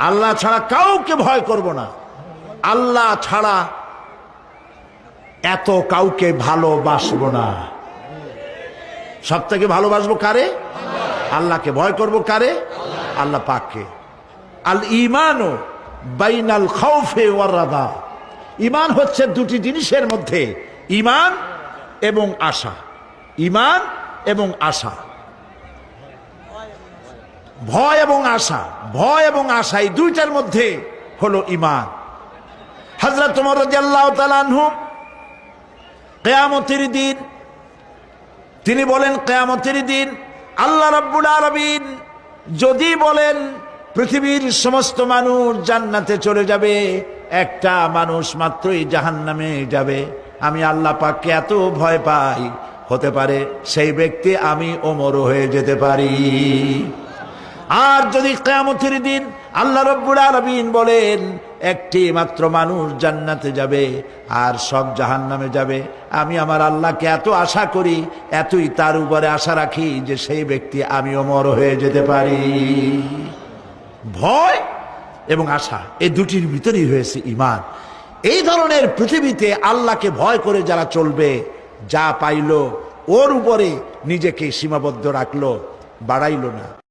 আল্লাহ ছাড়া কাউকে ভয় করব না, আল্লাহ ছাড়া এত কাউকে ভালোবাসবো না। সব থেকে ভালোবাসবো কারে? আল্লাহকে। ভয় করব কারে? আল্লাহ পাককে। আল ঈমানু বাইনাল খাউফি ওয়ার রাদা। ঈমান হচ্ছে দুটি জিনিসের মধ্যে, ঈমান এবং আশা। ঈমান এবং আশা, ভয় এবং আশা। ভয় এবং আশা এই দুইটার মধ্যে হলো ঈমান। হযরত ওমর রাদিয়াল্লাহু তাআলা আনহু কিয়ামতের দিন তিনি বলেন, কিয়ামতের দিন আল্লাহ রাব্বুল আলামিন যদি বলেন পৃথিবীর সমস্ত মানুষ জান্নাতে চলে যাবে, একটা মানুষ মাত্রই জাহান্নামে যাবে, আমি আল্লাহ পাককে এত ভয় পাই, হতে পারে সেই ব্যক্তি আমি ওমর হয়ে যেতে পারি। আর যদি কিয়ামতের দিন আল্লাহ রাব্বুল আলামিন বলেন একটি মাত্র মানুষ জান্নাতে যাবে আর সব জাহান্নামে যাবে, আমি আমার আল্লাহকে এত আশা করি, এতই তার উপরে আশা রাখি যে সেই ব্যক্তি আমি ওমর হয়ে যেতে পারি। ভয় এবং আশা এই দুটির ভিতরেই হয়েছে ঈমান। এই ধরনের পৃথিবীতে আল্লাহকে ভয় করে যারা চলবে, যা পাইল ওর উপরে নিজেকে সীমাবদ্ধ রাখলো, বাড়াইল না।